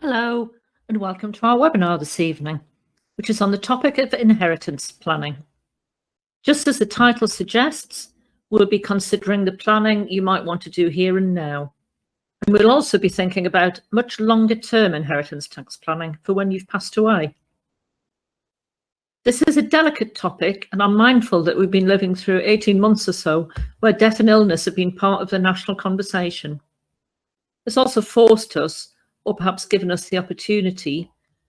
Hello, and welcome to our webinar this evening, which is on the topic of inheritance planning. Just as the title suggests, we'll be considering the planning you might want to do here and now. And we'll also be thinking about much longer term inheritance tax planning for when you've passed away. This is a delicate topic, and I'm mindful that we've been living through 18 months or so where death and illness have been part of the national conversation. It's also forced us, or perhaps given us the opportunity,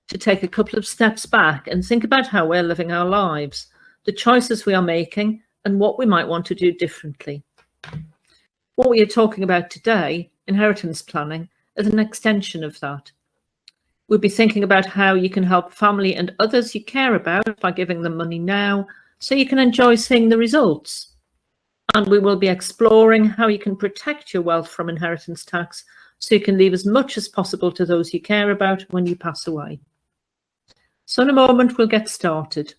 to take a couple of steps back and think about how we're living our lives, the choices we are making, and what we might want to do differently. What we are talking about today, inheritance planning, is an extension of that. We'll be thinking about how you can help family and others you care about by giving them money now, so you can enjoy seeing the results. And we will be exploring how you can protect your wealth from inheritance tax, so you can leave as much as possible to those you care about when you pass away. So in a moment, we'll get started.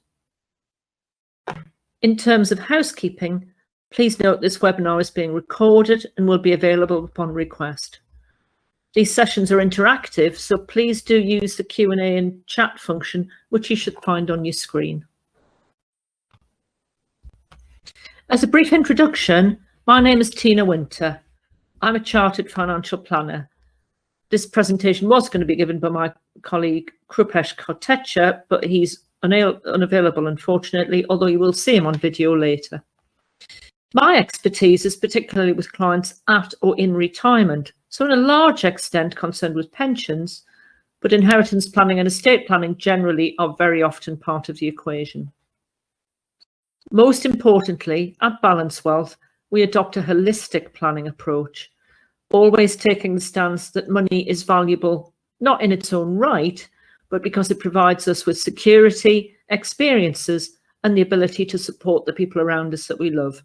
In terms of housekeeping, please note this webinar is being recorded and will be available upon request. These sessions are interactive, so please do use the Q&A and chat function, which you should find on your screen. As a brief introduction, my name is Tina Winter. I'm a chartered financial planner. This presentation was going to be given by my colleague Krupesh Kotecha, but he's unavailable, unfortunately, although you will see him on video later. My expertise is particularly with clients at or in retirement, so in a large extent concerned with pensions, but inheritance planning and estate planning generally are very often part of the equation. Most importantly, at Balance Wealth, we adopt a holistic planning approach, always taking the stance that money is valuable, not in its own right, but because it provides us with security, experiences, and the ability to support the people around us that we love.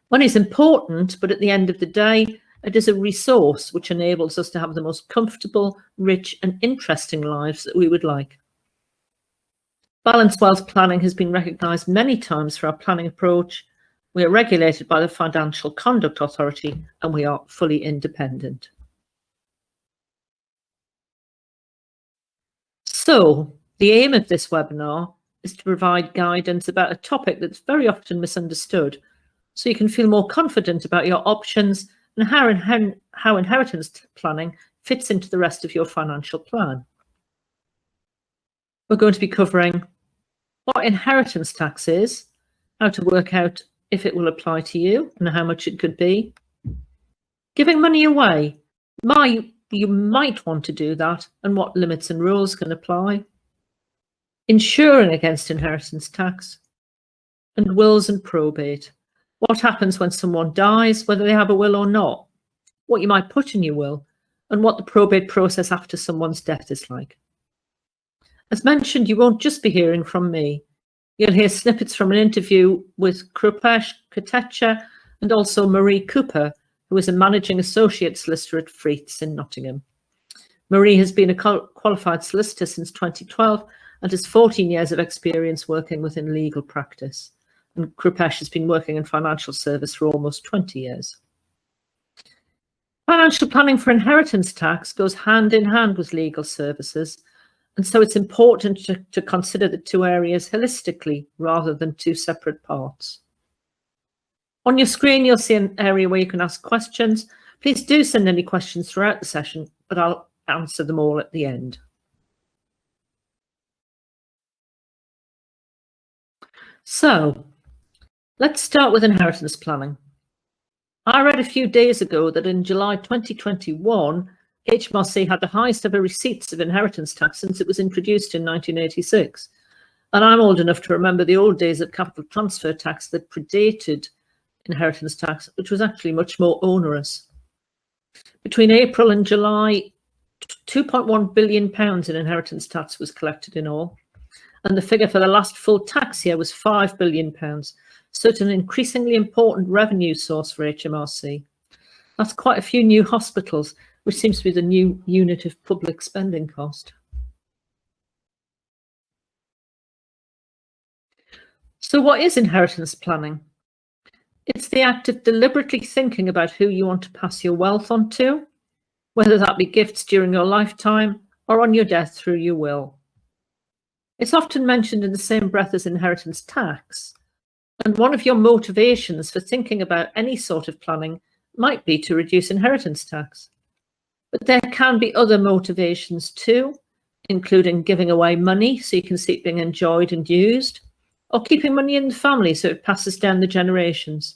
Money is important, but at the end of the day, it is a resource which enables us to have the most comfortable, rich, and interesting lives that we would like. Balanced wealth planning has been recognised many times for our planning approach. We are regulated by the Financial Conduct Authority, and we are fully independent. So, the aim of this webinar is to provide guidance about a topic that's very often misunderstood, so you can feel more confident about your options and how inheritance planning fits into the rest of your financial plan. We're going to be covering what inheritance tax is, how to work out if it will apply to you and how much it could be, giving money away, why you might want to do that and what limits and rules can apply, insuring against inheritance tax, and wills and probate. What happens when someone dies, whether they have a will or not, what you might put in your will, and what the probate process after someone's death is like. As mentioned, you won't just be hearing from me. You'll hear snippets from an interview with Krupesh Kotecha and also Marie Cooper, who is a managing associate solicitor at Freets in Nottingham. Marie has been a qualified solicitor since 2012 and has 14 years of experience working within legal practice. And Krupesh has been working in financial service for almost 20 years. Financial planning for inheritance tax goes hand in hand with legal services, and so it's important to consider the two areas holistically rather than two separate parts. On your screen, you'll see an area where you can ask questions. Please do send any questions throughout the session, but I'll answer them all at the end. So, let's start with inheritance planning. I read a few days ago that in July 2021, HMRC had the highest ever receipts of inheritance tax since it was introduced in 1986. And I'm old enough to remember the old days of capital transfer tax that predated inheritance tax, which was actually much more onerous. Between April and July, £2.1 billion in inheritance tax was collected in all. And the figure for the last full tax year was £5 billion. So it's an increasingly important revenue source for HMRC. That's quite a few new hospitals, which seems to be the new unit of public spending cost. So what is inheritance planning? It's the act of deliberately thinking about who you want to pass your wealth on to, whether that be gifts during your lifetime or on your death through your will. It's often mentioned in the same breath as inheritance tax, and one of your motivations for thinking about any sort of planning might be to reduce inheritance tax. But there can be other motivations too, including giving away money so you can see it being enjoyed and used, or keeping money in the family so it passes down the generations.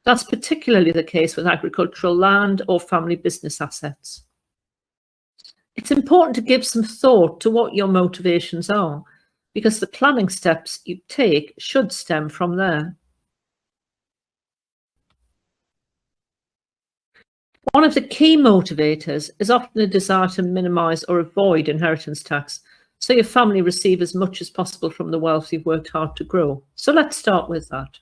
That's particularly the case with agricultural land or family business assets. It's important to give some thought to what your motivations are, because the planning steps you take should stem from there. One of the key motivators is often a desire to minimise or avoid inheritance tax, so your family receive as much as possible from the wealth you've worked hard to grow. So let's start with that.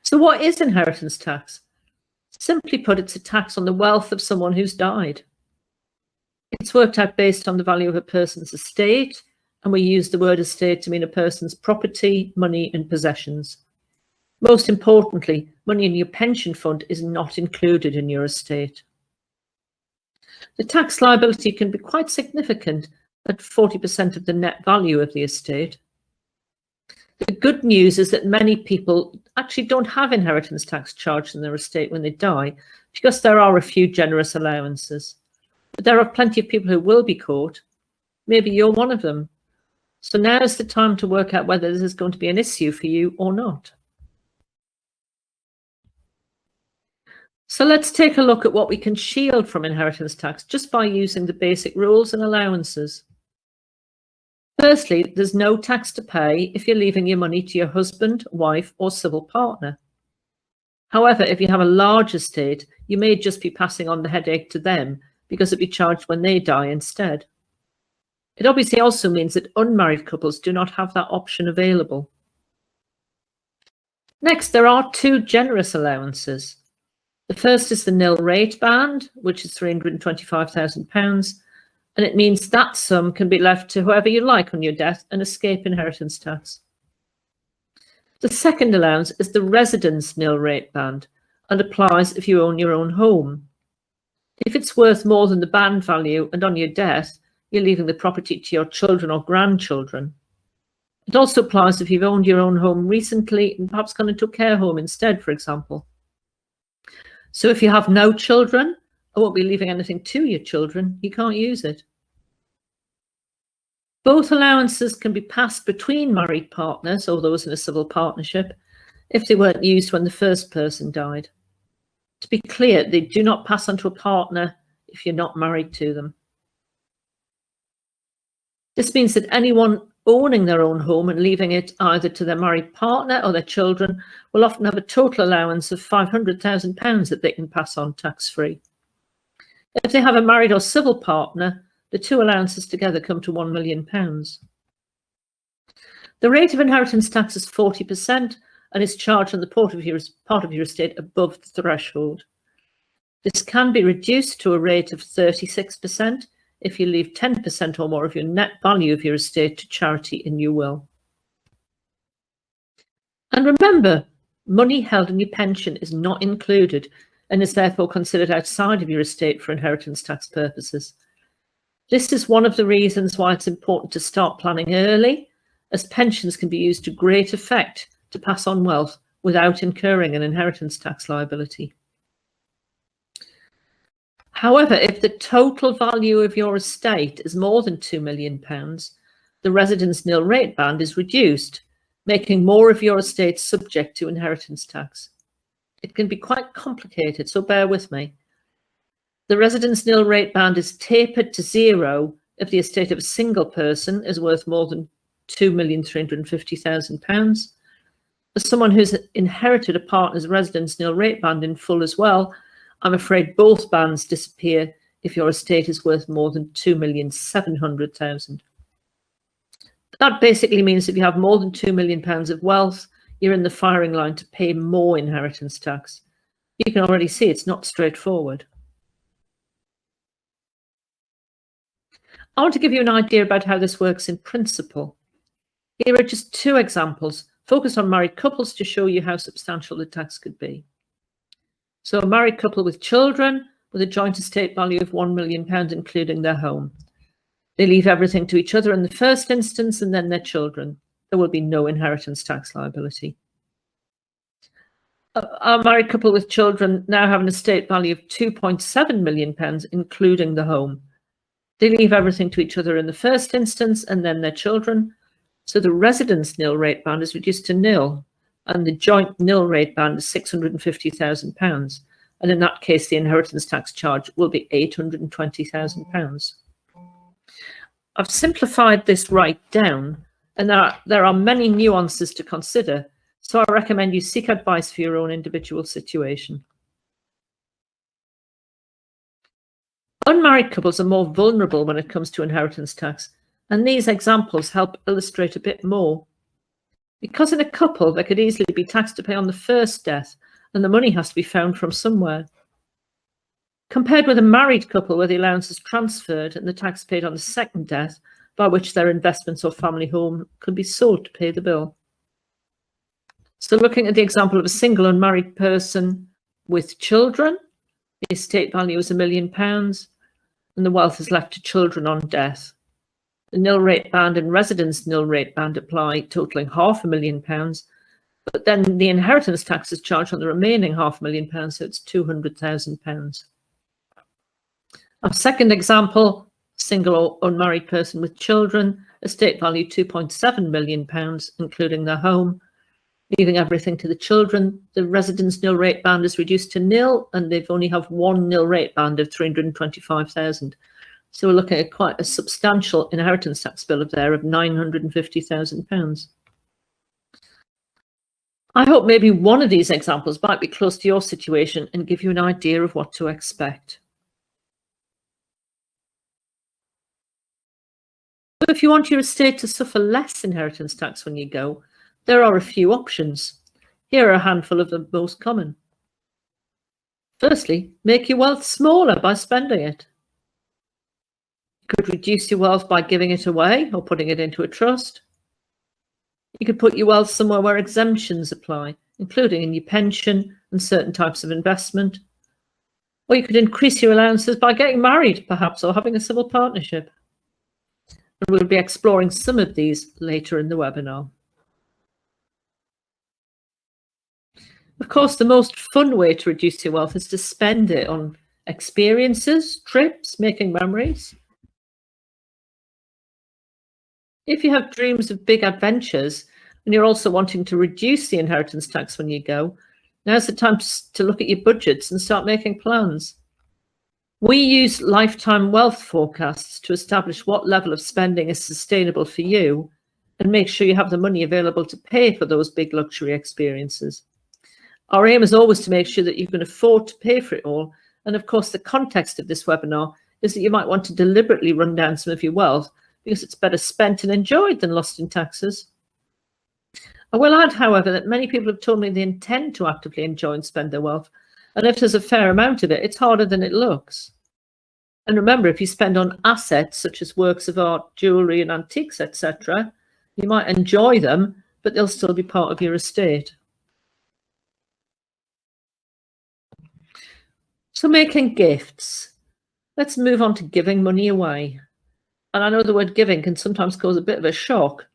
So what is inheritance tax? Simply put, it's a tax on the wealth of someone who's died. It's worked out based on the value of a person's estate, and we use the word estate to mean a person's property, money, and possessions. Most importantly, money in your pension fund is not included in your estate. The tax liability can be quite significant at 40% of the net value of the estate. The good news is that many people actually don't have inheritance tax charged in their estate when they die, because there are a few generous allowances. But there are plenty of people who will be caught. Maybe you're one of them. So now is the time to work out whether this is going to be an issue for you or not. So let's take a look at what we can shield from inheritance tax just by using the basic rules and allowances. Firstly, there's no tax to pay if you're leaving your money to your husband, wife, or civil partner. However, if you have a large estate, you may just be passing on the headache to them because it'll be charged when they die instead. It obviously also means that unmarried couples do not have that option available. Next, there are two generous allowances. The first is the nil rate band, which is £325,000, and it means that sum can be left to whoever you like on your death and escape inheritance tax. The second allowance is the residence nil rate band and applies if you own your own home. If it's worth more than the band value and on your death, you're leaving the property to your children or grandchildren. It also applies if you've owned your own home recently and perhaps gone into a care home instead, for example. So if you have no children or won't be leaving anything to your children, you can't use it. Both allowances can be passed between married partners or those in a civil partnership if they weren't used when the first person died. To be clear, they do not pass on to a partner if you're not married to them. This means that anyone owning their own home and leaving it either to their married partner or their children will often have a total allowance of £500,000 that they can pass on tax-free. If they have a married or civil partner, the two allowances together come to £1 million. The rate of inheritance tax is 40% and is charged on the part of your estate above the threshold. This can be reduced to a rate of 36% if you leave 10% or more of your net value of your estate to charity in your will. And remember, money held in your pension is not included and is therefore considered outside of your estate for inheritance tax purposes. This is one of the reasons why it's important to start planning early, as pensions can be used to great effect to pass on wealth without incurring an inheritance tax liability. However, if the total value of your estate is more than £2 million, the residence nil rate band is reduced, making more of your estate subject to inheritance tax. It can be quite complicated, so bear with me. The residence nil rate band is tapered to zero if the estate of a single person is worth more than £2,350,000. For someone who's inherited a partner's residence nil rate band in full as well, I'm afraid both bands disappear if your estate is worth more than £2,700,000. That basically means if you have more than £2 million of wealth, you're in the firing line to pay more inheritance tax. You can already see it's not straightforward. I want to give you an idea about how this works in principle. Here are just two examples focused on married couples to show you how substantial the tax could be. So a married couple with children with a joint estate value of £1 million, including their home. They leave everything to each other in the first instance and then their children. There will be no inheritance tax liability. A married couple with children now have an estate value of £2.7 million, including the home. They leave everything to each other in the first instance and then their children. So the residence nil rate band is reduced to nil, and the joint nil rate band is £650,000. And in that case, the inheritance tax charge will be £820,000. I've simplified this right down, and there are many nuances to consider, so I recommend you seek advice for your own individual situation. Unmarried couples are more vulnerable when it comes to inheritance tax, and these examples help illustrate a bit more. Because in a couple, there could easily be tax to pay on the first death, and the money has to be found from somewhere. Compared with a married couple where the allowance is transferred and the tax paid on the second death, by which their investments or family home could be sold to pay the bill. So looking at the example of a single unmarried person with children, the estate value is £1 million, and the wealth is left to children on death. The nil rate band and residence nil rate band apply, totaling £500,000, but then the inheritance tax is charged on the remaining £500,000, so it's £200,000. Our second example, single or unmarried person with children, estate value £2.7 million, including their home. Leaving everything to the children, the residence nil rate band is reduced to nil, and they've only have one nil rate band of £325,000. So we're looking at quite a substantial inheritance tax bill of £950,000. I hope maybe one of these examples might be close to your situation and give you an idea of what to expect. But if you want your estate to suffer less inheritance tax when you go, there are a few options. Here are a handful of the most common. Firstly, make your wealth smaller by spending it. You could reduce your wealth by giving it away or putting it into a trust. You could put your wealth somewhere where exemptions apply, including in your pension and certain types of investment. Or you could increase your allowances by getting married, perhaps, or having a civil partnership. And we'll be exploring some of these later in the webinar. Of course, the most fun way to reduce your wealth is to spend it on experiences, trips, making memories. If you have dreams of big adventures and you're also wanting to reduce the inheritance tax when you go, now's the time to look at your budgets and start making plans. We use lifetime wealth forecasts to establish what level of spending is sustainable for you and make sure you have the money available to pay for those big luxury experiences. Our aim is always to make sure that you can afford to pay for it all. And of course, the context of this webinar is that you might want to deliberately run down some of your wealth because it's better spent and enjoyed than lost in taxes. I will add, however, that many people have told me they intend to actively enjoy and spend their wealth. And if there's a fair amount of it, it's harder than it looks. And remember, if you spend on assets such as works of art, jewellery and antiques, etc., you might enjoy them, but they'll still be part of your estate. So making gifts. Let's move on to giving money away. And I know the word giving can sometimes cause a bit of a shock.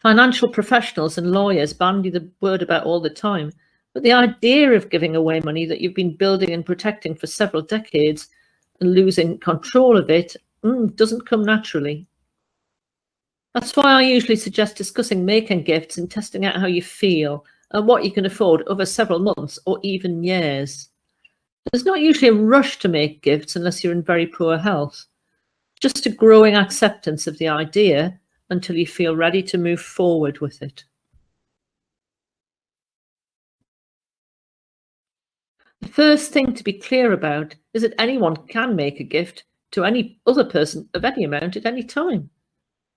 Financial professionals and lawyers bandy the word about all the time, but the idea of giving away money that you've been building and protecting for several decades and losing control of it doesn't come naturally. That's why I usually suggest discussing making gifts and testing out how you feel and what you can afford over several months or even years. There's not usually a rush to make gifts unless you're in very poor health. Just a growing acceptance of the idea until you feel ready to move forward with it. The first thing to be clear about is that anyone can make a gift to any other person of any amount at any time.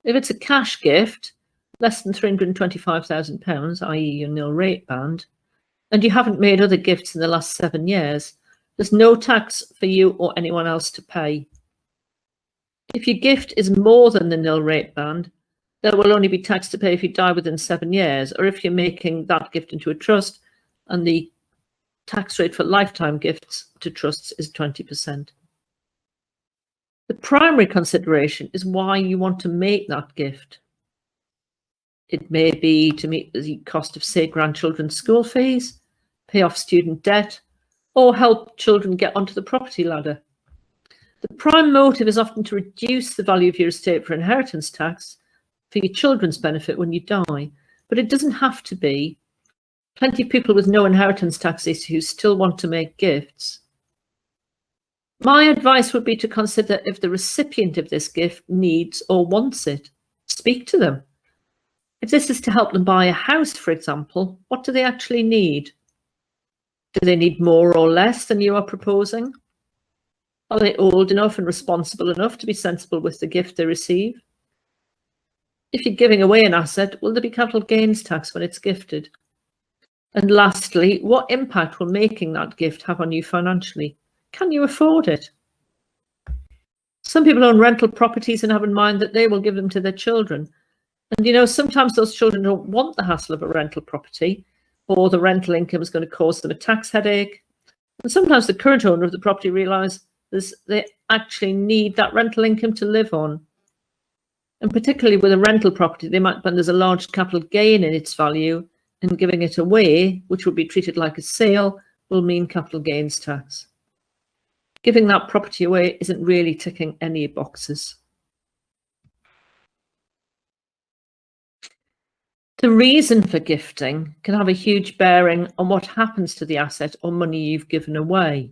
If it's a cash gift, less than £325,000, i.e. your nil rate band, and you haven't made other gifts in the last 7 years, there's no tax for you or anyone else to pay. If your gift is more than the nil rate band, there will only be tax to pay if you die within 7 years, or if you're making that gift into a trust and the tax rate for lifetime gifts to trusts is 20%. The primary consideration is why you want to make that gift. It may be to meet the cost of, say, grandchildren's school fees, pay off student debt, or help children get onto the property ladder. The prime motive is often to reduce the value of your estate for inheritance tax for your children's benefit when you die, but it doesn't have to be. Plenty of people with no inheritance tax issues still want to make gifts. My advice would be to consider if the recipient of this gift needs or wants it. Speak to them. If this is to help them buy a house, for example, what do they actually need? Do they need more or less than you are proposing? Are they old enough and responsible enough to be sensible with the gift they receive? If you're giving away an asset, will there be capital gains tax when it's gifted? And lastly, what impact will making that gift have on you financially? Can you afford it? Some people own rental properties and have in mind that they will give them to their children. And sometimes those children don't want the hassle of a rental property, or the rental income is going to cause them a tax headache. And sometimes the current owner of the property realises they actually need that rental income to live on. And particularly with a rental property, they might find there's a large capital gain in its value, and giving it away, which would be treated like a sale, will mean capital gains tax. Giving that property away isn't really ticking any boxes. The reason for gifting can have a huge bearing on what happens to the asset or money you've given away.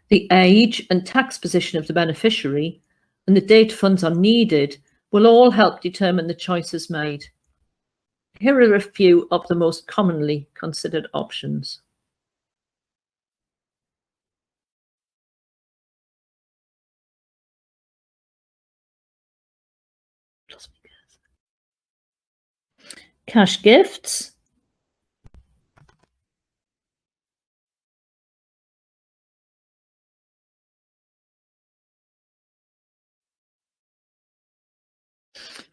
The age and tax position of the beneficiary and the date funds are needed will all help determine the choices made. Here are a few of the most commonly considered options. Cash gifts,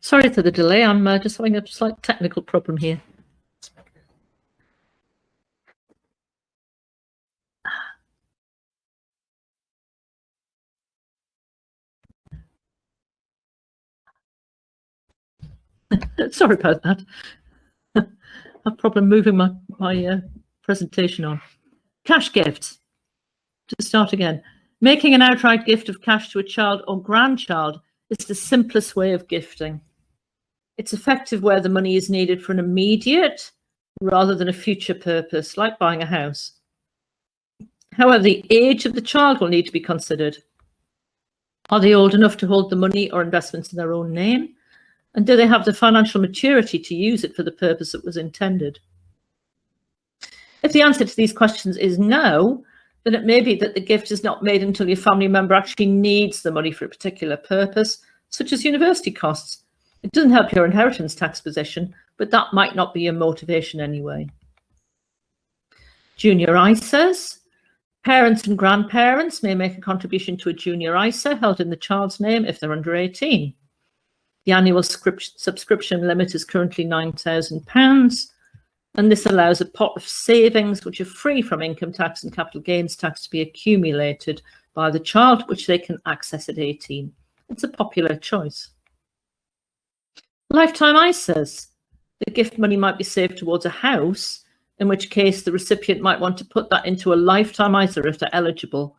sorry for the delay, I'm just having a slight technical problem here. Sorry about that. A problem moving my presentation on. Cash gifts. To start again, making an outright gift of cash to a child or grandchild is the simplest way of gifting. It's effective where the money is needed for an immediate rather than a future purpose, like buying a house. However, the age of the child will need to be considered. Are they old enough to hold the money or investments in their own name? And do they have the financial maturity to use it for the purpose it was intended? If the answer to these questions is no, then it may be that the gift is not made until your family member actually needs the money for a particular purpose, such as university costs. It doesn't help your inheritance tax position, but that might not be your motivation anyway. Junior ISAs. Parents and grandparents may make a contribution to a junior ISA held in the child's name if they're under 18. The annual subscription limit is currently £9,000, and this allows a pot of savings which are free from income tax and capital gains tax to be accumulated by the child, which they can access at 18. It's a popular choice. Lifetime ISAs. The gift money might be saved towards a house, in which case the recipient might want to put that into a lifetime ISA if they're eligible,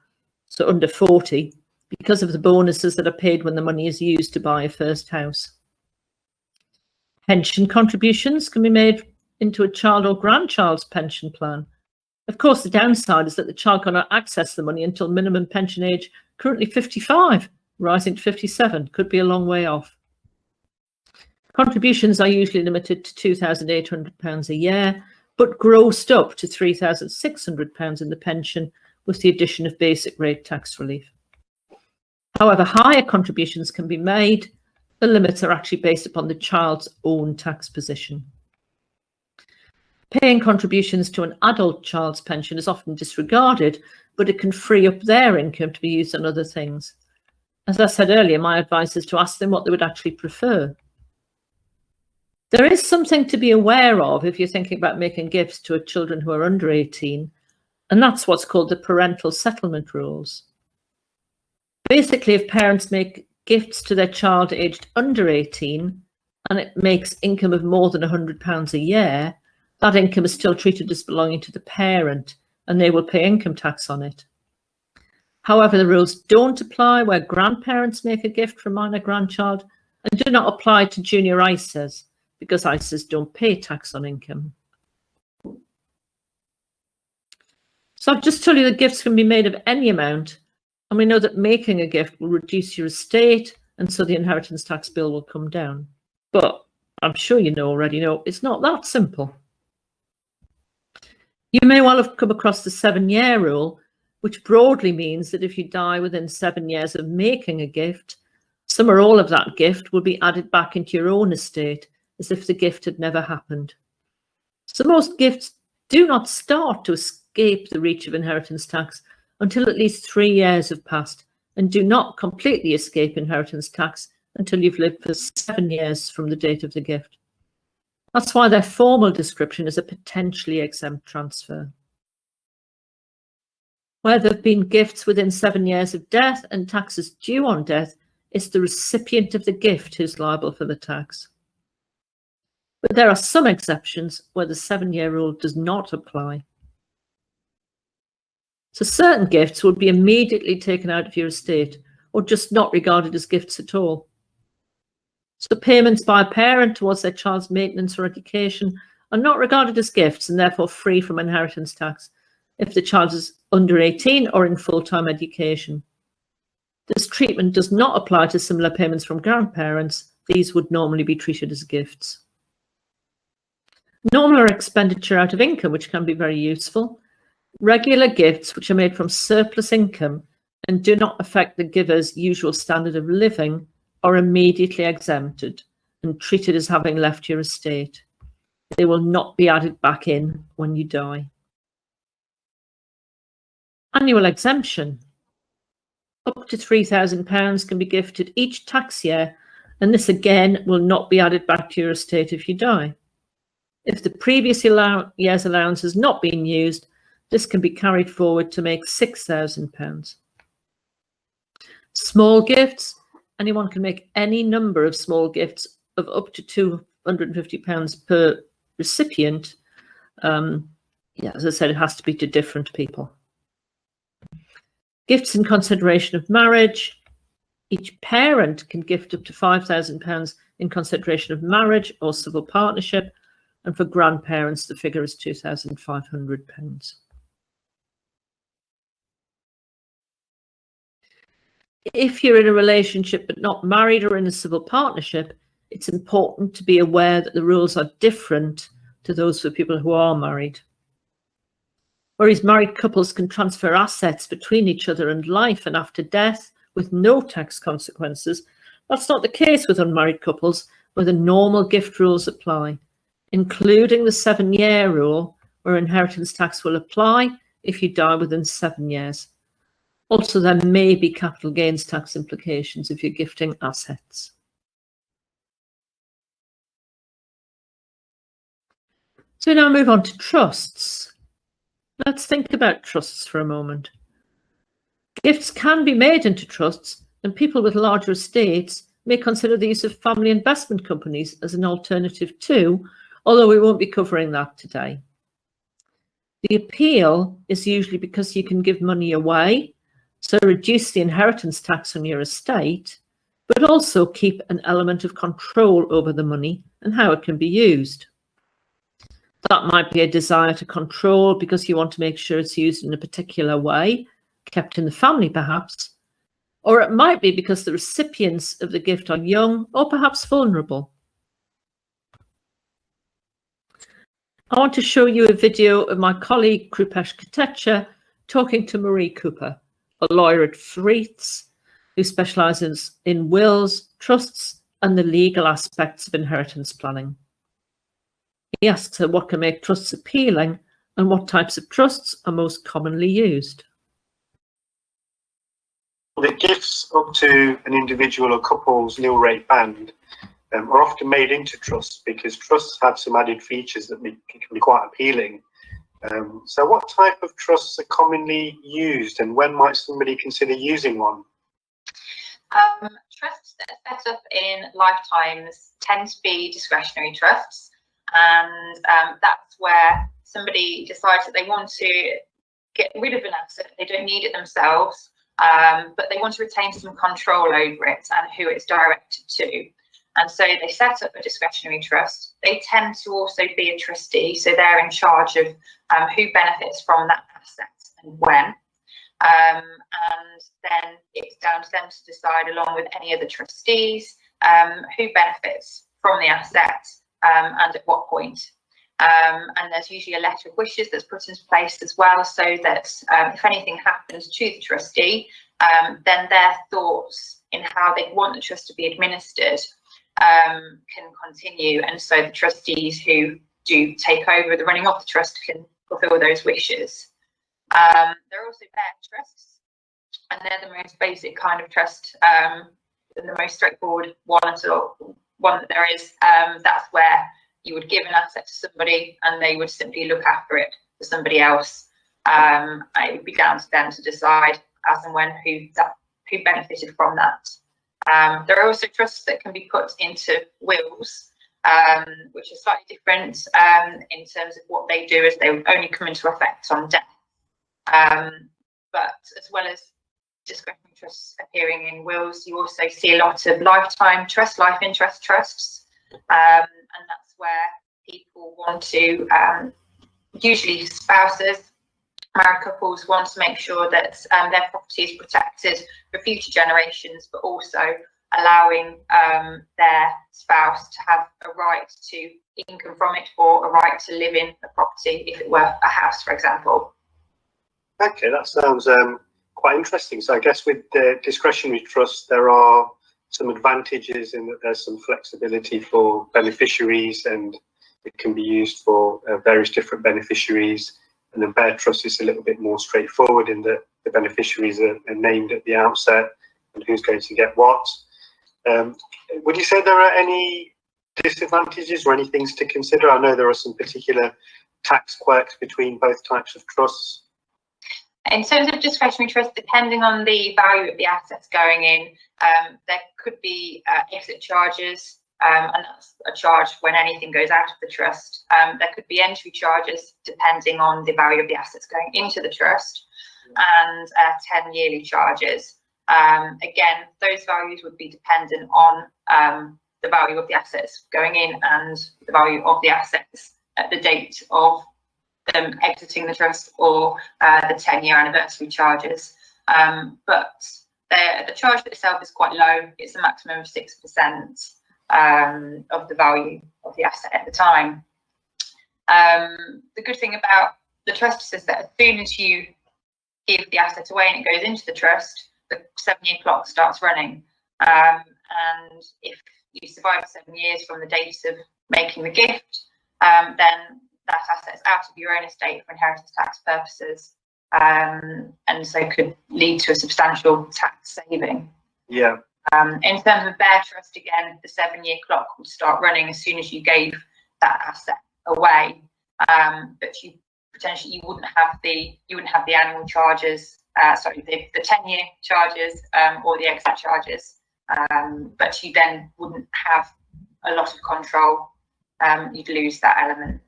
so under 40, because of the bonuses that are paid when the money is used to buy a first house. Pension contributions can be made into a child or grandchild's pension plan. Of course, the downside is that the child cannot access the money until minimum pension age, currently 55, rising to 57, could be a long way off. Contributions are usually limited to £2,800 a year, but grossed up to £3,600 in the pension with the addition of basic rate tax relief. However, higher contributions can be made. The limits are actually based upon the child's own tax position. Paying contributions to an adult child's pension is often disregarded, but it can free up their income to be used on other things. As I said earlier, my advice is to ask them what they would actually prefer. There is something to be aware of if you're thinking about making gifts to children who are under 18, And that's what's called the parental settlement rules. Basically, if parents make gifts to their child aged under 18 and it makes income of more than £100 a year, that income is still treated as belonging to the parent and they will pay income tax on it. However, the rules don't apply where grandparents make a gift for a minor grandchild and do not apply to junior ISAs because ISAs don't pay tax on income. So I've just told you that gifts can be made of any amount, and we know that making a gift will reduce your estate, and so the inheritance tax bill will come down. But I'm sure you already know it's not that simple. You may well have come across the 7-year rule, which broadly means that if you die within 7 years of making a gift, some or all of that gift will be added back into your own estate as if the gift had never happened. So most gifts do not start to escape the reach of inheritance tax until at least 3 years have passed, and do not completely escape inheritance tax until you've lived for 7 years from the date of the gift. That's why their formal description is a potentially exempt transfer. Where there have been gifts within 7 years of death and taxes due on death, it's the recipient of the gift who's liable for the tax. But there are some exceptions where the 7-year rule does not apply. So certain gifts would be immediately taken out of your estate or just not regarded as gifts at all. So payments by a parent towards their child's maintenance or education are not regarded as gifts and therefore free from inheritance tax if the child is under 18 or in full-time education. This treatment does not apply to similar payments from grandparents. These would normally be treated as gifts. Normal expenditure out of income, which can be very useful. Regular gifts which are made from surplus income and do not affect the giver's usual standard of living are immediately exempted and treated as having left your estate. They will not be added back in when you die. Annual exemption. Up to £3,000 can be gifted each tax year, and this again will not be added back to your estate if you die. If the previous year's allowance has not been used, this can be carried forward to make £6,000. Small gifts. Anyone can make any number of small gifts of up to £250 per recipient. As I said, it has to be to different people. Gifts in consideration of marriage. Each parent can gift up to £5,000 in consideration of marriage or civil partnership, and for grandparents, the figure is £2,500. If you're in a relationship but not married or in a civil partnership, it's important to be aware that the rules are different to those for people who are married. Whereas married couples can transfer assets between each other and life and after death with no tax consequences, that's not the case with unmarried couples, where the normal gift rules apply, including the 7-year rule, where inheritance tax will apply if you die within 7 years. Also, there may be capital gains tax implications if you're gifting assets. So now move on to trusts. Let's think about trusts for a moment. Gifts can be made into trusts, and people with larger estates may consider the use of family investment companies as an alternative too, although we won't be covering that today. The appeal is usually because you can give money away, so reduce the inheritance tax on your estate, but also keep an element of control over the money and how it can be used. That might be a desire to control because you want to make sure it's used in a particular way, kept in the family perhaps, or it might be because the recipients of the gift are young or perhaps vulnerable. I want to show you a video of my colleague Krupesh Kotecha talking to Marie Cooper, a lawyer at Freeths, who specialises in wills, trusts and the legal aspects of inheritance planning. He asks her what can make trusts appealing and what types of trusts are most commonly used. The gifts up to an individual or couple's nil rate band are often made into trusts because trusts have some added features that can be quite appealing So what type of trusts are commonly used, and when might somebody consider using one? Trusts that are set up in lifetimes tend to be discretionary trusts, and that's where somebody decides that they want to get rid of an asset. They don't need it themselves, but they want to retain some control over it and who it's directed to. And so they set up a discretionary trust. They tend to also be a trustee, so they're in charge of who benefits from that asset and when. And then it's down to them to decide, along with any other trustees, who benefits from the asset and at what point. And there's usually a letter of wishes that's put into place as well, so that if anything happens to the trustee, then their thoughts in how they want the trust to be administered can continue, and so the trustees who do take over the running of the trust can fulfil those wishes. There are also bear trusts, and they're the most basic kind of trust, the most straightforward one that there is. That's where you would give an asset to somebody and they would simply look after it for somebody else. It would be down to them to decide as and when who benefited from that. There are also trusts that can be put into wills, which are slightly different in terms of what they do, as they would only come into effect on death. But as well as discretionary trusts appearing in wills, you also see a lot of lifetime trusts, life interest trusts, and that's where people want to, usually spouses, married couples, want to make sure that their property is protected for future generations, but also allowing their spouse to have a right to income from it, or a right to live in a property if it were a house, for example. Okay, that sounds quite interesting. So I guess with the discretionary trust, there are some advantages in that there's some flexibility for beneficiaries, and it can be used for various different beneficiaries. And the bare trust is a little bit more straightforward in that the beneficiaries are named at the outset and who's going to get what. Would you say there are any disadvantages or any things to consider? I know there are some particular tax quirks between both types of trusts. In terms of discretionary trust, depending on the value of the assets going in, there could be exit charges, and that's a charge when anything goes out of the trust. There could be entry charges depending on the value of the assets going into the trust, and 10 yearly charges. Again, those values would be dependent on the value of the assets going in and the value of the assets at the date of them exiting the trust, or the 10-year anniversary charges. But the charge itself is quite low. It's a maximum of 6% of the value of the asset at the time. The good thing about the trust is that as soon as you give the asset away and it goes into the trust, the 7-year clock starts running. And if you survive 7 years from the date of making the gift, then that asset is out of your own estate for inheritance tax purposes, and so could lead to a substantial tax saving. Yeah. In terms of bare trust, again, the 7-year clock would start running as soon as you gave that asset away, but you wouldn't have the annual charges, the 10-year charges, or the exit charges, but you then wouldn't have a lot of control. You'd lose that element.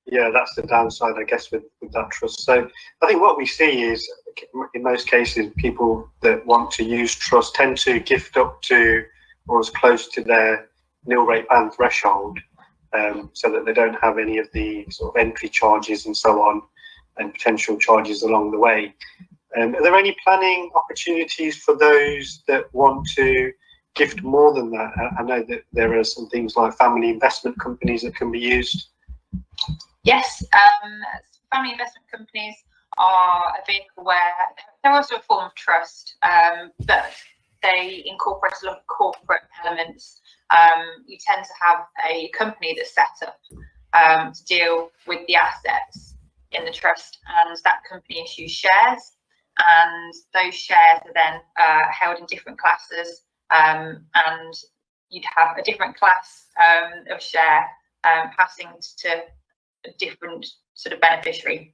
Yeah, that's the downside, I guess, with that trust. So I think what we see is, in most cases, people that want to use trust tend to gift up to or as close to their nil rate ban threshold, so that they don't have any of the sort of entry charges and so on, and potential charges along the way. Are there any planning opportunities for those that want to gift more than that? I know that there are some things like family investment companies that can be used. Yes, family investment companies are a vehicle where they're also a form of trust, but they incorporate a lot of corporate elements. You tend to have a company that's set up to deal with the assets in the trust, and that company issues shares, and those shares are then held in different classes, and you'd have a different class of share passing to a different sort of beneficiary.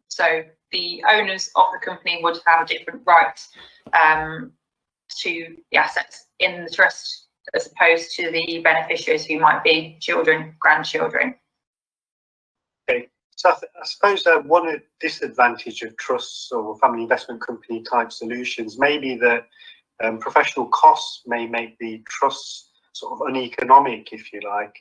So the owners of the company would have a different right to the assets in the trust as opposed to the beneficiaries who might be children, grandchildren. Okay, so I suppose one disadvantage of trusts or family investment company type solutions may be that professional costs may make the trusts sort of uneconomic, if you like.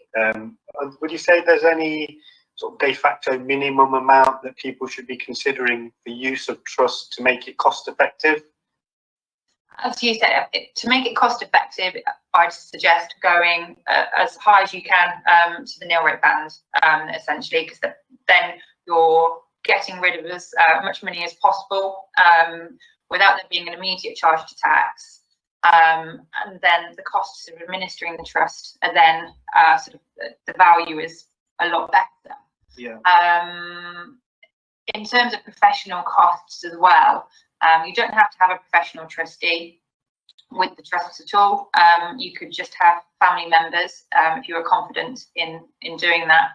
Would you say there's any sort of de facto minimum amount that people should be considering the use of trusts to make it cost effective? As you said, to make it cost effective, I'd suggest going as high as you can to the nil rate band, essentially, because then you're getting rid of as much money as possible without there being an immediate charge to tax. And then the costs of administering the trust are then sort of the value is a lot better. Yeah. In terms of professional costs as well, you don't have to have a professional trustee with the trusts at all. You could just have family members if you are confident in doing that.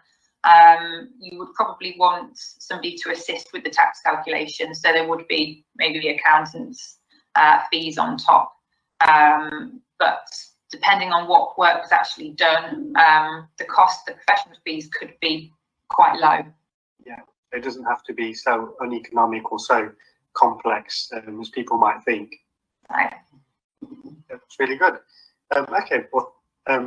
You would probably want somebody to assist with the tax calculation, so there would be maybe accountants' fees on top. But depending on what work was actually done, the professional fees could be quite low. Yeah, it doesn't have to be so uneconomic or so complex as people might think. Right. That's really good. Okay, well,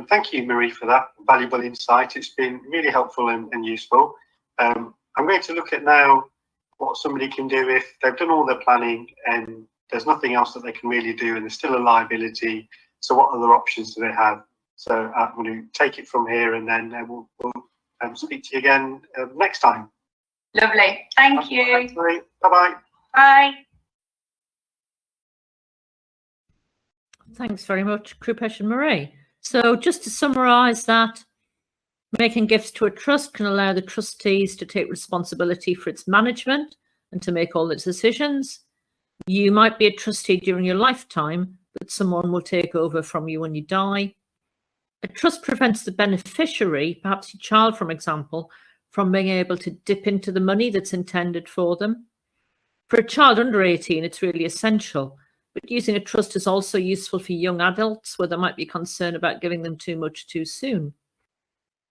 thank you, Marie, for that valuable insight. It's been really helpful and useful. I'm going to look at now what somebody can do if they've done all their planning and there's nothing else that they can really do and there's still a liability. So what other options do they have? So I'm going to take it from here and then we'll speak to you again next time. Lovely. Thank you. Thanks, Marie. Bye-bye. Bye. Thanks very much, Krupesh and Marie. So just to summarise that, making gifts to a trust can allow the trustees to take responsibility for its management and to make all the decisions. You might be a trustee during your lifetime, but someone will take over from you when you die. A trust prevents the beneficiary, perhaps your child, for example, from being able to dip into the money that's intended for them. For a child under 18, it's really essential, but using a trust is also useful for young adults where there might be concern about giving them too much too soon.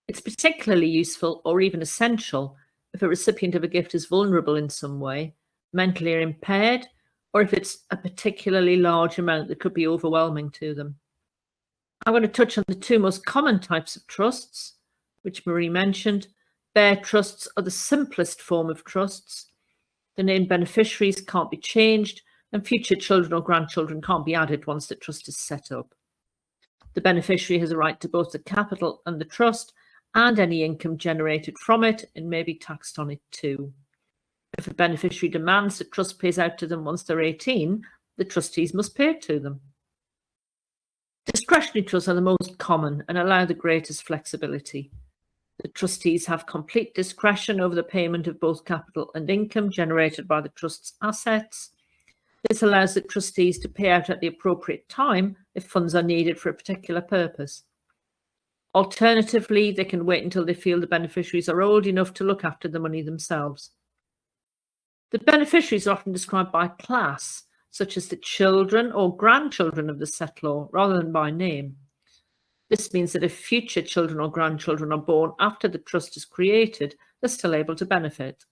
It's particularly useful or even essential if a recipient of a gift is vulnerable in some way, mentally impaired, or if it's a particularly large amount that could be overwhelming to them. I'm going to touch on the two most common types of trusts, which Marie mentioned. Bare trusts are the simplest form of trusts. The named beneficiaries can't be changed, and future children or grandchildren can't be added once the trust is set up. The beneficiary has a right to both the capital and the trust, and any income generated from it, and may be taxed on it too. If a beneficiary demands the trust pays out to them once they're 18, the trustees must pay it to them. Discretionary trusts are the most common and allow the greatest flexibility. The trustees have complete discretion over the payment of both capital and income generated by the trust's assets. This allows the trustees to pay out at the appropriate time if funds are needed for a particular purpose. Alternatively, they can wait until they feel the beneficiaries are old enough to look after the money themselves. The beneficiaries are often described by class, such as the children or grandchildren of the settlor, rather than by name. This means that if future children or grandchildren are born after the trust is created, they're still able to benefit.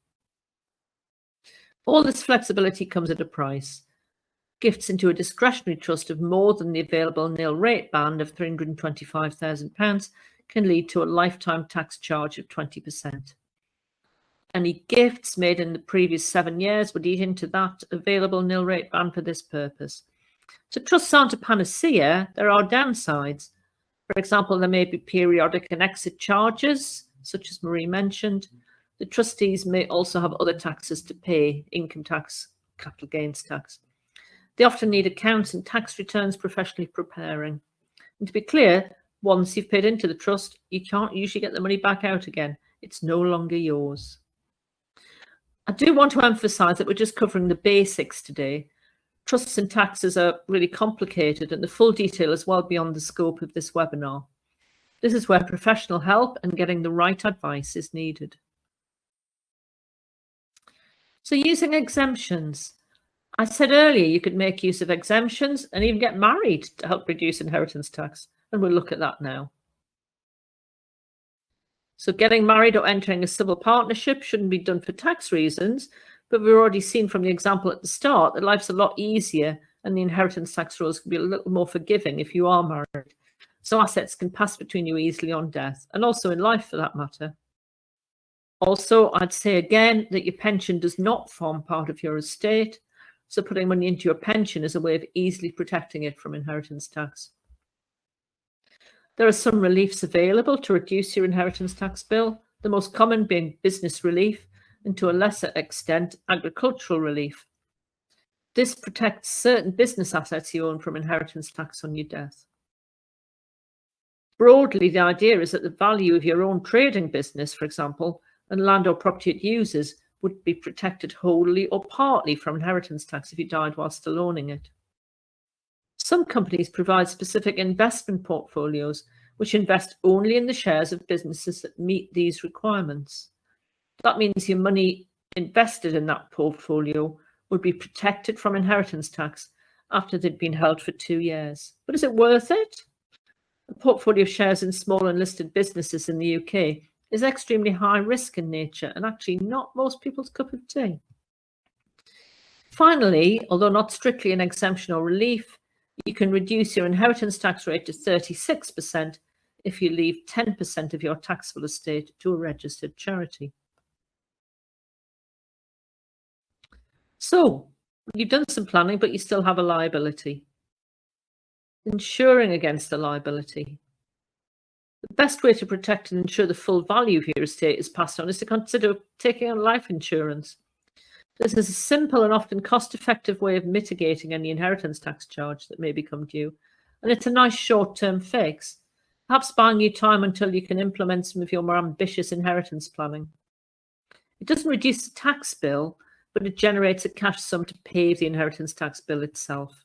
All this flexibility comes at a price. Gifts into a discretionary trust of more than the available nil rate band of £325,000 can lead to a lifetime tax charge of 20%. Any gifts made in the previous 7 years would eat into that available nil rate band for this purpose. So trusts aren't a panacea, there are downsides. For example, there may be periodic and exit charges, such as Marie mentioned. The trustees may also have other taxes to pay, income tax, capital gains tax. They often need accounts and tax returns professionally preparing. And to be clear, once you've paid into the trust, you can't usually get the money back out again. It's no longer yours. I do want to emphasise that we're just covering the basics today. Trusts and taxes are really complicated and the full detail is well beyond the scope of this webinar. This is where professional help and getting the right advice is needed. So using exemptions. I said earlier you could make use of exemptions and even get married to help reduce inheritance tax, and we'll look at that now. So getting married or entering a civil partnership shouldn't be done for tax reasons, but we've already seen from the example at the start that life's a lot easier and the inheritance tax rules can be a little more forgiving if you are married. So assets can pass between you easily on death, and also in life for that matter. Also, I'd say again that your pension does not form part of your estate, so putting money into your pension is a way of easily protecting it from inheritance tax. There are some reliefs available to reduce your inheritance tax bill, the most common being business relief and to a lesser extent agricultural relief. This protects certain business assets you own from inheritance tax on your death. Broadly, the idea is that the value of your own trading business, for example, and land or property it uses would be protected wholly or partly from inheritance tax if you died while still owning it. Some companies provide specific investment portfolios which invest only in the shares of businesses that meet these requirements. That means your money invested in that portfolio would be protected from inheritance tax after they'd been held for 2 years. But is it worth it? A portfolio of shares in small and listed businesses in the UK is extremely high risk in nature and actually not most people's cup of tea. Finally, although not strictly an exemption or relief, you can reduce your inheritance tax rate to 36% if you leave 10% of your taxable estate to a registered charity. So, you've done some planning, but you still have a liability. Insuring against the liability. The best way to protect and insure the full value of your estate is passed on is to consider taking on life insurance. This is a simple and often cost-effective way of mitigating any inheritance tax charge that may become due, and it's a nice short-term fix, perhaps buying you time until you can implement some of your more ambitious inheritance planning. It doesn't reduce the tax bill, but it generates a cash sum to pay the inheritance tax bill itself.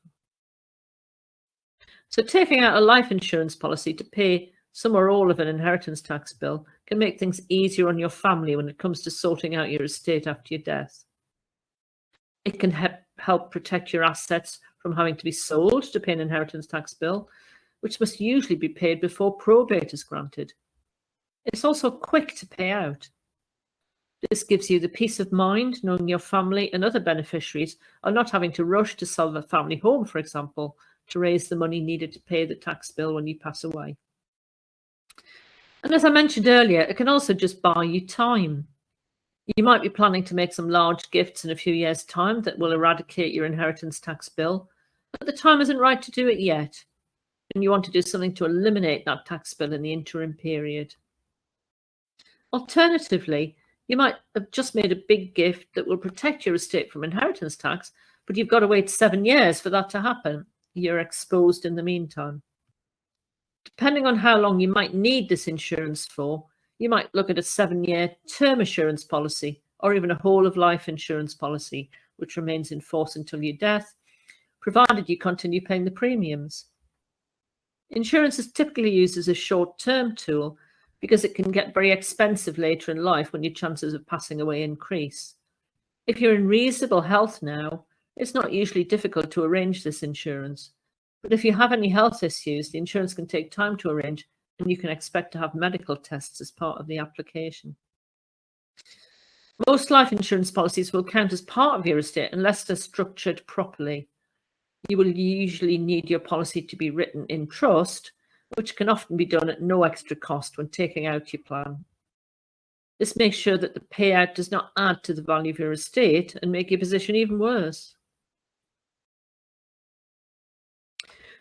So taking out a life insurance policy to pay some or all of an inheritance tax bill can make things easier on your family when it comes to sorting out your estate after your death. It can help protect your assets from having to be sold to pay an inheritance tax bill, which must usually be paid before probate is granted. It's also quick to pay out. This gives you the peace of mind knowing your family and other beneficiaries are not having to rush to sell the family home, for example, to raise the money needed to pay the tax bill when you pass away. And as I mentioned earlier, it can also just buy you time. You might be planning to make some large gifts in a few years' time that will eradicate your inheritance tax bill, but the time isn't right to do it yet, and you want to do something to eliminate that tax bill in the interim period. Alternatively, you might have just made a big gift that will protect your estate from inheritance tax, but you've got to wait 7 years for that to happen. You're exposed in the meantime. Depending on how long you might need this insurance for, you might look at a 7-year term assurance policy or even a whole of life insurance policy, which remains in force until your death, provided you continue paying the premiums. Insurance is typically used as a short-term tool because it can get very expensive later in life when your chances of passing away increase. If you're in reasonable health now, it's not usually difficult to arrange this insurance. But if you have any health issues, the insurance can take time to arrange, and you can expect to have medical tests as part of the application. Most life insurance policies will count as part of your estate unless they're structured properly. You will usually need your policy to be written in trust, which can often be done at no extra cost when taking out your plan. This makes sure that the payout does not add to the value of your estate and make your position even worse.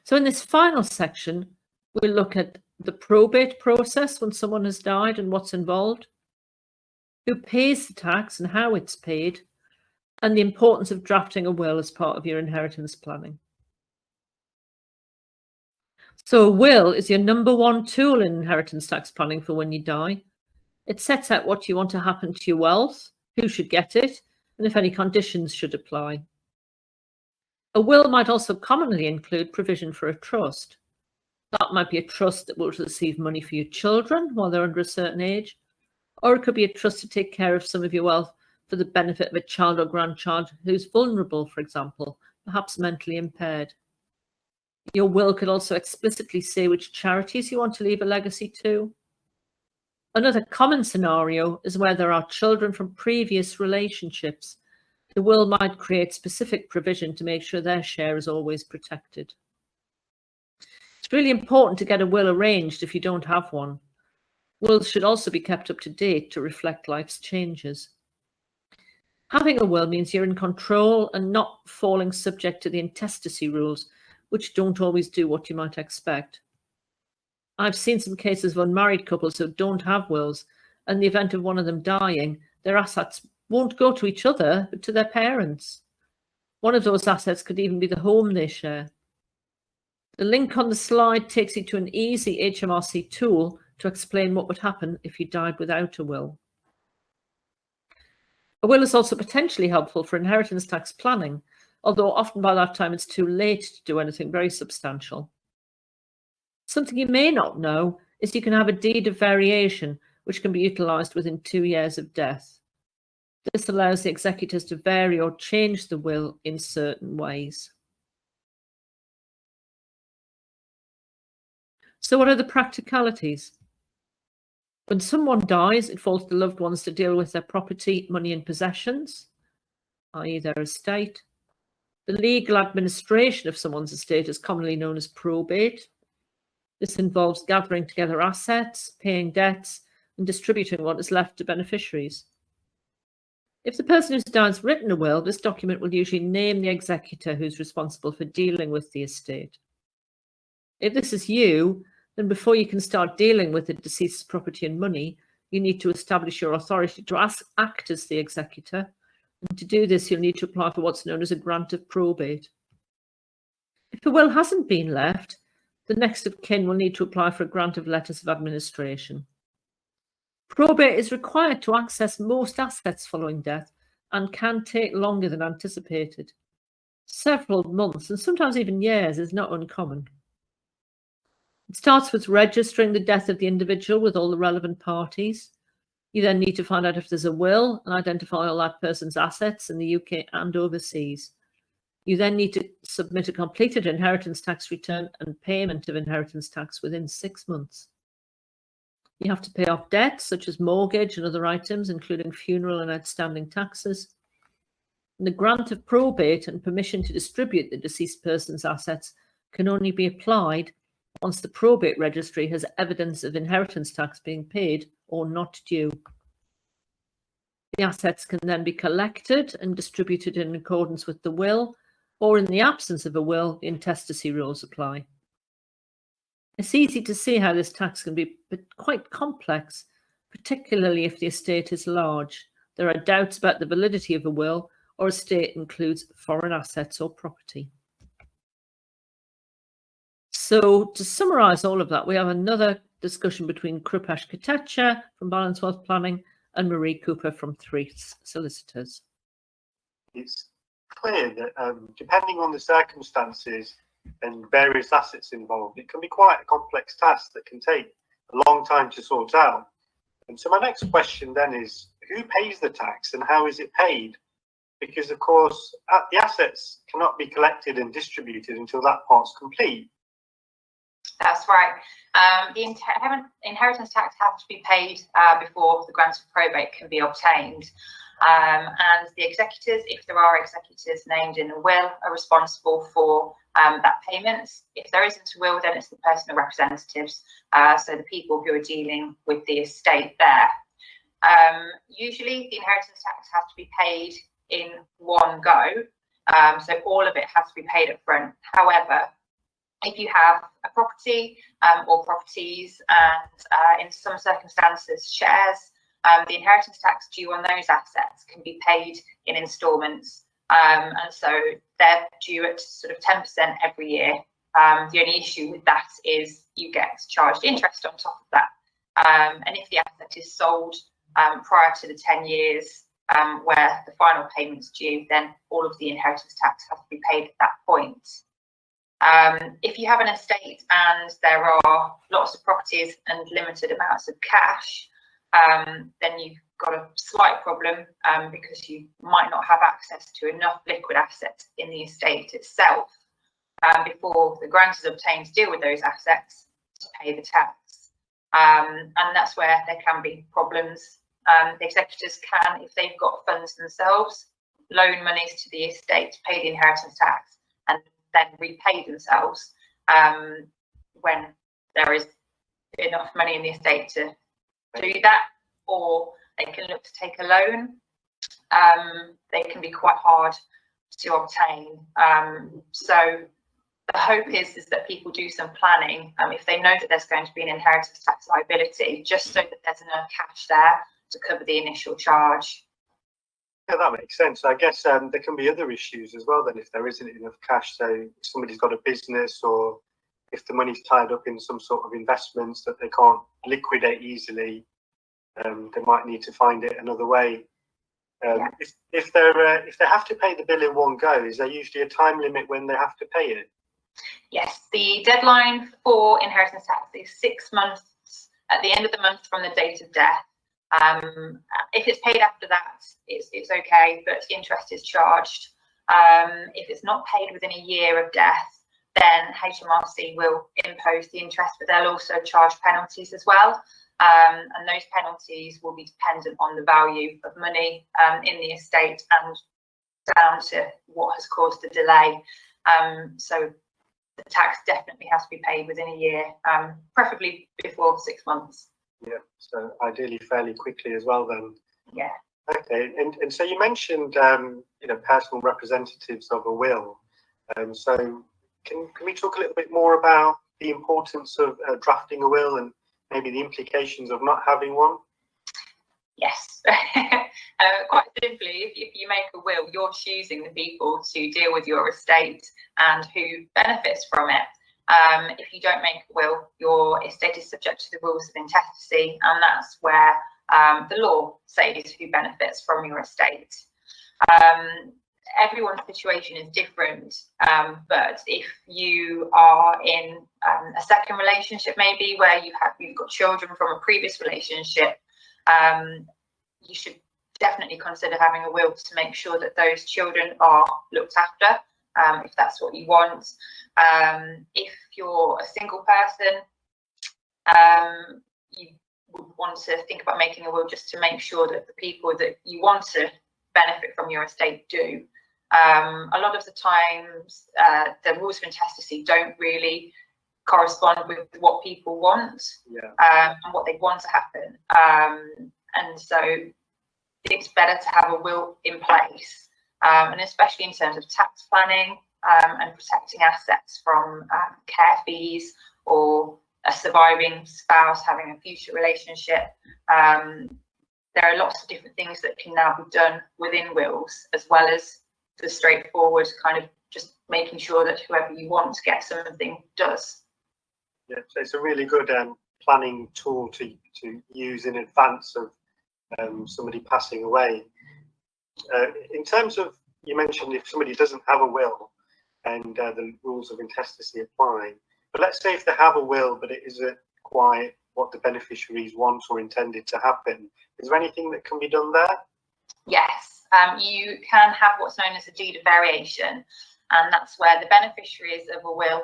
So in this final section, we'll look at the probate process when someone has died and what's involved, who pays the tax and how it's paid, and the importance of drafting a will as part of your inheritance planning. So a will is your number one tool in inheritance tax planning for when you die. It sets out what you want to happen to your wealth, who should get it, and if any conditions should apply. A will might also commonly include provision for a trust. That might be a trust that will receive money for your children while they're under a certain age, or it could be a trust to take care of some of your wealth for the benefit of a child or grandchild who's vulnerable, for example, perhaps mentally impaired. Your will could also explicitly say which charities you want to leave a legacy to. Another common scenario is where there are children from previous relationships. The will might create specific provision to make sure their share is always protected. It's really important to get a will arranged if you don't have one. Wills should also be kept up to date to reflect life's changes. Having a will means you're in control and not falling subject to the intestacy rules, which don't always do what you might expect. I've seen some cases of unmarried couples who don't have wills, and in the event of one of them dying, their assets won't go to each other, but to their parents. One of those assets could even be the home they share. The link on the slide takes you to an easy HMRC tool to explain what would happen if you died without a will. A will is also potentially helpful for inheritance tax planning, although often by that time it's too late to do anything very substantial. Something you may not know is you can have a deed of variation, which can be utilised within 2 years of death. This allows the executors to vary or change the will in certain ways. So what are the practicalities? When someone dies, it falls to the loved ones to deal with their property, money and possessions, i.e. their estate. The legal administration of someone's estate is commonly known as probate. This involves gathering together assets, paying debts, and distributing what is left to beneficiaries. If the person who's died has written a will, this document will usually name the executor who's responsible for dealing with the estate. If this is you, then before you can start dealing with the deceased's property and money, you need to establish your authority to act as the executor. And to do this, you'll need to apply for what's known as a grant of probate. If a will hasn't been left, the next of kin will need to apply for a grant of letters of administration. Probate is required to access most assets following death and can take longer than anticipated. Several months and sometimes even years is not uncommon. It starts with registering the death of the individual with all the relevant parties. You then need to find out if there's a will and identify all that person's assets in the UK and overseas. You then need to submit a completed inheritance tax return and payment of inheritance tax within 6 months. You have to pay off debts such as mortgage and other items, including funeral and outstanding taxes. And the grant of probate and permission to distribute the deceased person's assets can only be applied once the probate registry has evidence of inheritance tax being paid or not due. The assets can then be collected and distributed in accordance with the will, or in the absence of a will, the intestacy rules apply. It's easy to see how this tax can be quite complex, particularly if the estate is large. There are doubts about the validity of a will, or estate includes foreign assets or property. So to summarise all of that, we have another discussion between Krupesh Kotecha from Balance Wealth Planning and Marie Cooper from Threaths Solicitors. It's clear that depending on the circumstances and various assets involved, it can be quite a complex task that can take a long time to sort out. And so my next question then is, who pays the tax and how is it paid? Because of course, the assets cannot be collected and distributed until that part's complete. That's right. The inheritance tax has to be paid before the grant of probate can be obtained. And the executors, if there are executors named in a will, are responsible for that payment. If there isn't a will, then it's the personal representatives, so the people who are dealing with the estate there. Usually the inheritance tax has to be paid in one go, so all of it has to be paid up front. However, if you have a property or properties and in some circumstances shares, the inheritance tax due on those assets can be paid in instalments, and so they're due at sort of 10% every year. The only issue with that is you get charged interest on top of that, and if the asset is sold prior to the 10 years where the final payment's due, then all of the inheritance tax has to be paid at that point. If you have an estate and there are lots of properties and limited amounts of cash, then you've got a slight problem because you might not have access to enough liquid assets in the estate itself before the grant is obtained to deal with those assets to pay the tax. And that's where there can be problems. The executors can, if they've got funds themselves, loan monies to the estate to pay the inheritance tax and then repay themselves when there is enough money in the estate to do that, or they can look to take a loan. They can be quite hard to obtain. So the hope is that people do some planning if they know that there's going to be an inheritance tax liability, just so that there's enough cash there to cover the initial charge. Yeah, that makes sense. I guess there can be other issues as well then if there isn't enough cash. So if somebody's got a business, or if the money's tied up in some sort of investments that they can't liquidate easily, they might need to find it another way. If they have to pay the bill in one go, is there usually a time limit when they have to pay it? Yes, the deadline for inheritance tax is 6 months at the end of the month from the date of death. If it's paid after that, it's okay, but interest is charged. If it's not paid within a year of death, then HMRC will impose the interest, but they'll also charge penalties as well. And those penalties will be dependent on the value of money in the estate and down to what has caused the delay. So the tax definitely has to be paid within a year, preferably before 6 months. Yeah, so ideally fairly quickly as well then. Yeah. Okay, and so you mentioned personal representatives of a will. So can we talk a little bit more about the importance of drafting a will and maybe the implications of not having one? Yes, quite simply, if you make a will, you're choosing the people to deal with your estate and who benefits from it. If you don't make a will, your estate is subject to the rules of intestacy, and that's where the law says who benefits from your estate. Everyone's situation is different, but if you are in a second relationship, maybe where you've got children from a previous relationship, you should definitely consider having a will to make sure that those children are looked after, if that's what you want. If you're a single person, you would want to think about making a will just to make sure that the people that you want to benefit from your estate do. A lot of the times, the rules of intestacy don't really correspond with what people want, and what they want to happen. And so it's better to have a will in place, and especially in terms of tax planning and protecting assets from care fees or a surviving spouse having a future relationship. There are lots of different things that can now be done within wills, as well as the straightforward kind of just making sure that whoever you want to get something does. Yeah, so it's a really good planning tool to use in advance of somebody passing away. In terms of, you mentioned if somebody doesn't have a will and the rules of intestacy apply, but let's say if they have a will but it isn't quite what the beneficiaries want or intended to happen, is there anything that can be done there? Yes, you can have what's known as a deed of variation, and that's where the beneficiaries of a will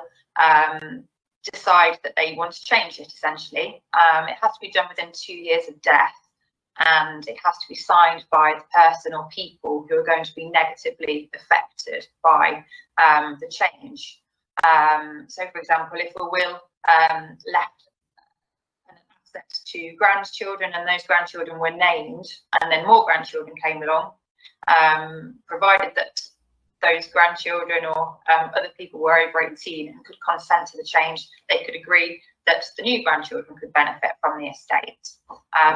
decide that they want to change it, essentially. It has to be done within 2 years of death, and it has to be signed by the person or people who are going to be negatively affected by the change. So, for example, if a will left an asset to grandchildren and those grandchildren were named, and then more grandchildren came along, provided that those grandchildren or other people were over 18 and could consent to the change, they could agree that the new grandchildren could benefit from the estate.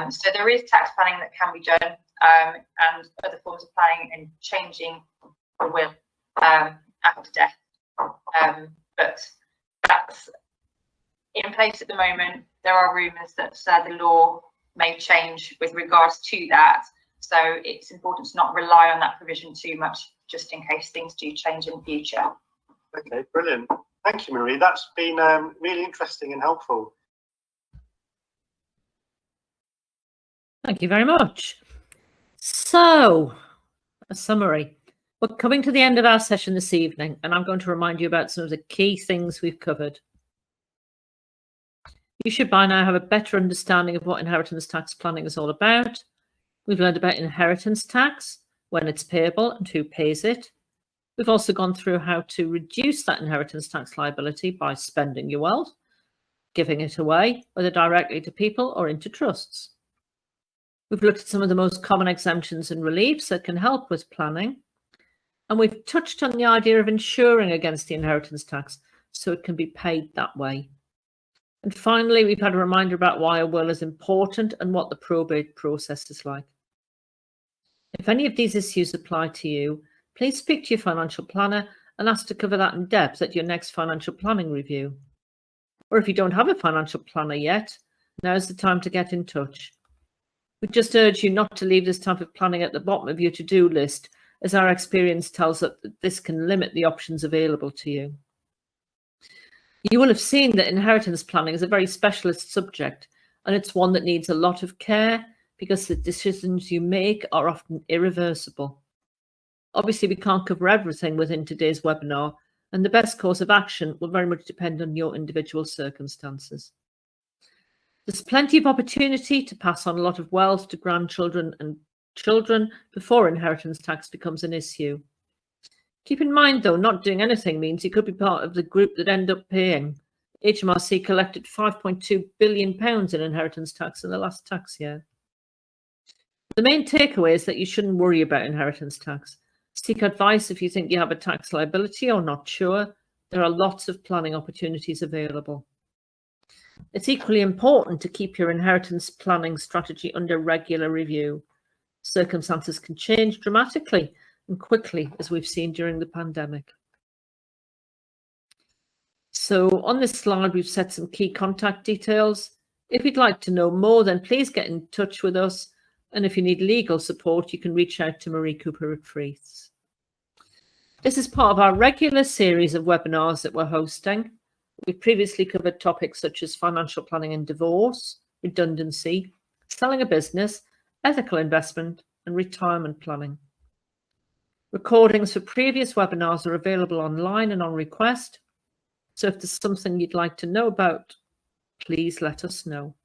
So there is tax planning that can be done, and other forms of planning and changing a will after death. But that's in place at the moment. There are rumours that the law may change with regards to that. So it's important to not rely on that provision too much, just in case things do change in the future. Okay, brilliant. Thank you, Marie. That's been really interesting and helpful. Thank you very much. So, a summary. We're coming to the end of our session this evening, and I'm going to remind you about some of the key things we've covered. You should by now have a better understanding of what inheritance tax planning is all about. We've learned about inheritance tax, when it's payable and who pays it. We've also gone through how to reduce that inheritance tax liability by spending your wealth, giving it away, whether directly to people or into trusts. We've looked at some of the most common exemptions and reliefs that can help with planning. And we've touched on the idea of insuring against the inheritance tax so it can be paid that way. And finally, we've had a reminder about why a will is important and what the probate process is like. If any of these issues apply to you, please speak to your financial planner and ask to cover that in depth at your next financial planning review. Or if you don't have a financial planner yet, now's the time to get in touch. We just urge you not to leave this type of planning at the bottom of your to-do list, as our experience tells us that this can limit the options available to you. You will have seen that inheritance planning is a very specialist subject, and it's one that needs a lot of care because the decisions you make are often irreversible. Obviously, we can't cover everything within today's webinar, and the best course of action will very much depend on your individual circumstances. There's plenty of opportunity to pass on a lot of wealth to grandchildren and children before inheritance tax becomes an issue. Keep in mind, though, not doing anything means you could be part of the group that end up paying. HMRC collected £5.2 billion in inheritance tax in the last tax year. The main takeaway is that you shouldn't worry about inheritance tax. Seek advice if you think you have a tax liability or not sure. There are lots of planning opportunities available. It's equally important to keep your inheritance planning strategy under regular review. Circumstances can change dramatically and quickly, as we've seen during the pandemic. So on this slide, we've set some key contact details. If you'd like to know more, then please get in touch with us. And if you need legal support, you can reach out to Marie Cooper Retreats. This is part of our regular series of webinars that we're hosting. We've previously covered topics such as financial planning and divorce, redundancy, selling a business, ethical investment, and retirement planning. Recordings for previous webinars are available online and on request. So if there's something you'd like to know about, please let us know.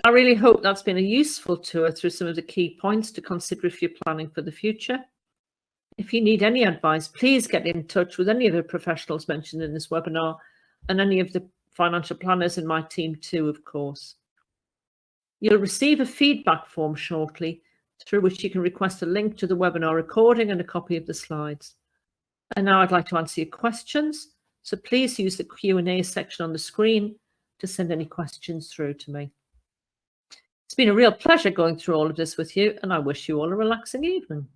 I really hope that's been a useful tour through some of the key points to consider if you're planning for the future. If you need any advice, please get in touch with any of the professionals mentioned in this webinar and any of the financial planners in my team too, of course. You'll receive a feedback form shortly through which you can request a link to the webinar recording and a copy of the slides. And now I'd like to answer your questions. So please use the Q&A section on the screen to send any questions through to me. It's been a real pleasure going through all of this with you, and I wish you all a relaxing evening.